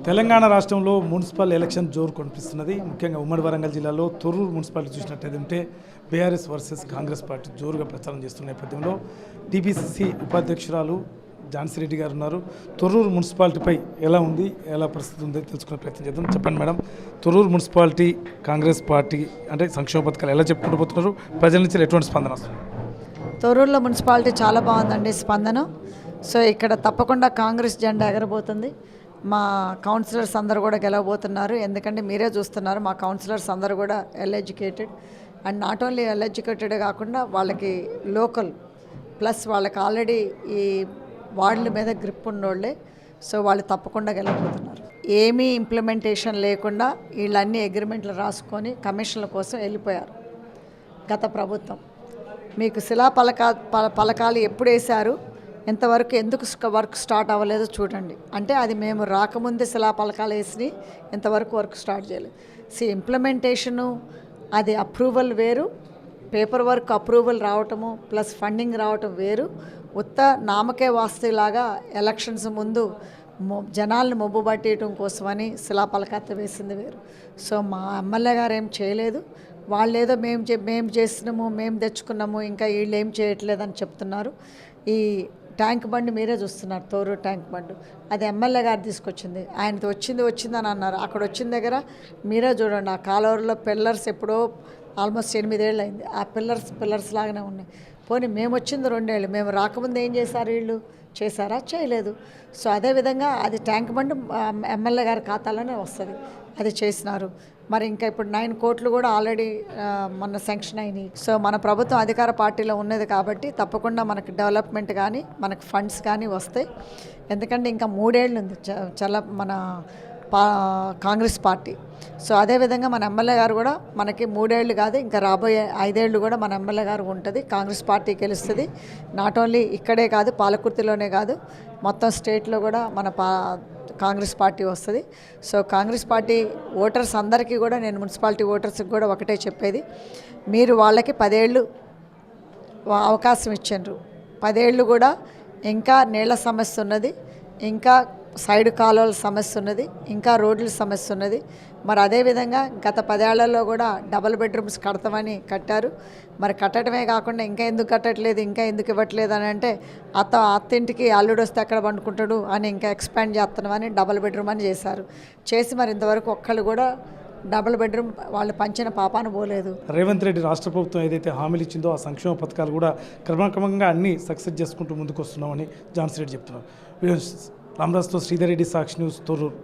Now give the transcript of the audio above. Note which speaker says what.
Speaker 1: తెలంగాణ రాష్ట్రంలో municipal election జోరు కనిపిస్తున్నది. ముఖ్యంగా ఉమ్మడి వరంగల్ జిల్లాలో తొర్రూరు మున్సిపాలిటీ చూసినట్టయితే బీఆర్ఎస్ వర్సెస్ కాంగ్రెస్ పార్టీ జోరుగా ప్రచారం చేస్తున్న నేపథ్యంలో టీపీసీసీ ఉపాధ్యక్షురాలు ఝాన్సీ రెడ్డి గారు ఉన్నారు. తొర్రూరు మున్సిపాలిటీపై ఎలా ఉంది, ఎలా పరిస్థితి ఉంది తెలుసుకునే ప్రయత్నం చేద్దాం. చెప్పండి madam, Torrur municipality Congress party అంటే సంక్షేమ పథకాలు ఎలా చెప్పుకుంటూ పోతున్నారు, ప్రజల నుంచి ఎటువంటి స్పందన వస్తుంది?
Speaker 2: తొర్రూరులో మున్సిపాలిటీ చాలా బాగుందండి స్పందన. సో ఇక్కడ తప్పకుండా కాంగ్రెస్ జెండా ఎగరబోతుంది. మా కౌన్సిలర్స్ అందరూ కూడా గెలవబోతున్నారు. ఎందుకంటే మీరే చూస్తున్నారు, మా కౌన్సిలర్స్ అందరూ కూడా well educated. And not only well educated కాకుండా వాళ్ళకి లోకల్ ప్లస్ వాళ్ళకి ఆల్రెడీ ఈ వార్డుల మీద గ్రిప్ ఉన్నోళ్ళే. సో వాళ్ళు తప్పకుండా గెలవబోతున్నారు. ఏమీ ఇంప్లిమెంటేషన్ లేకుండా వీళ్ళన్నీ అగ్రిమెంట్లు రాసుకొని కమిషన్ల కోసం వెళ్ళిపోయారు గత ప్రభుత్వం. మీకు పలకాలు ఎప్పుడు వేశారు, ఇంతవరకు ఎందుకు వర్క్ స్టార్ట్ అవ్వలేదో చూడండి. అంటే అది మేము రాకముందే పలకాలు వేసి ఇంతవరకు వర్క్ స్టార్ట్ చేయలేదు. ఇంప్లిమెంటేషను అది అప్రూవల్ వేరు, పేపర్ వర్క్ అప్రూవల్ రావటము ప్లస్ ఫండింగ్ రావటం వేరు. ఉత్త నామకే వాస్తులాగా ఎలక్షన్స్ ముందు జనాలను మొబ్బు పట్టేయటం కోసమని పలకత్త వేసింది వేరు. సో మా ఎమ్మెల్యే గారు ఏం చేయలేదు. వాళ్ళు ఏదో మేము చేస్తున్నాము, మేము తెచ్చుకున్నాము, ఇంకా వీళ్ళు ఏం చేయట్లేదని చెప్తున్నారు. ఈ ట్యాంక్ బండి మీరే చూస్తున్నారు, తోరూరు ట్యాంక్ బండి అది ఎమ్మెల్యే గారు తీసుకొచ్చింది. ఆయనతో వచ్చిందని అన్నారు. అక్కడ వచ్చిన దగ్గర మీరే చూడండి, ఆ కాలువలో పిల్లర్స్ ఎప్పుడో ఆల్మోస్ట్ 8 ఏళ్ళు అయింది. ఆ పిల్లర్స్ లాగానే ఉన్నాయి. పోనీ మేము వచ్చింది 2 ఏళ్ళు, మేము రాకముందు ఏం చేశారు వీళ్ళు? చేశారా? చేయలేదు. సో అదేవిధంగా అది ట్యాంక్ బండి ఎమ్మెల్యే గారి ఖాతాలోనే వస్తుంది, అది చేసినారు. మరి ఇంకా ఇప్పుడు 9 కోట్లు కూడా ఆల్రెడీ మొన్న శాంక్షన్ అయినాయి. సో మన ప్రభుత్వం అధికార పార్టీలో ఉన్నది కాబట్టి తప్పకుండా మనకు డెవలప్మెంట్ కానీ మనకు ఫండ్స్ కానీ వస్తాయి. ఎందుకంటే ఇంకా 3 ఏళ్ళు ఉంది మన కాంగ్రెస్ పార్టీ. సో అదేవిధంగా మన ఎమ్మెల్యే గారు కూడా మనకి 3 ఏళ్ళు కాదు, ఇంకా రాబోయే 5 ఏళ్ళు కూడా మన ఎమ్మెల్యే గారు ఉంటుంది. కాంగ్రెస్ పార్టీ గెలుస్తుంది. నాట్ ఓన్లీ ఇక్కడే కాదు, పాలకుర్తిలోనే కాదు, మొత్తం స్టేట్లో కూడా మన కాంగ్రెస్ పార్టీ వస్తుంది. సో కాంగ్రెస్ పార్టీ ఓటర్స్ అందరికీ కూడా నేను మున్సిపాలిటీ ఓటర్స్కి కూడా ఒకటే చెప్పేది, మీరు వాళ్ళకి 10 ఏళ్ళు అవకాశం ఇచ్చారు. 10 ఏళ్ళు కూడా ఇంకా నీళ్ల సమస్య ఉన్నది, ఇంకా సైడ్ కాలువల సమస్య ఉన్నది, ఇంకా రోడ్ల సమస్య ఉన్నది. మరి అదేవిధంగా గత 10 ఏళ్లలో కూడా డబుల్ బెడ్రూమ్స్ కడతామని కట్టారు. మరి కట్టడమే కాకుండా ఇంకా ఎందుకు కట్టట్లేదు, ఇంకా ఎందుకు ఇవ్వట్లేదు అని అంటే అత్తింటికి అల్లుడు వస్తే ఎక్కడ పండుకుంటాడు అని ఇంకా ఎక్స్పాండ్ చేస్తున్నామని డబుల్ బెడ్రూమ్ అని చేసి మరి ఇంతవరకు ఒక్కళ్ళు కూడా డబుల్ బెడ్రూమ్ వాళ్ళు పంచిన పాపాను పోలేదు.
Speaker 1: రేవంత్ రెడ్డి రాష్ట్ర ప్రభుత్వం ఏదైతే హామీలు ఇచ్చిందో ఆ సంక్షేమ పథకాలు కూడా క్రమక్రమంగా అన్నీ సక్సెస్ చేసుకుంటూ ముందుకు వస్తున్నామని ఝాన్సీ రెడ్డి చెప్తున్నారు. రామరాజుతో శ్రీధర్ రెడ్డి, సాక్షి న్యూస్, తొర్రూరు.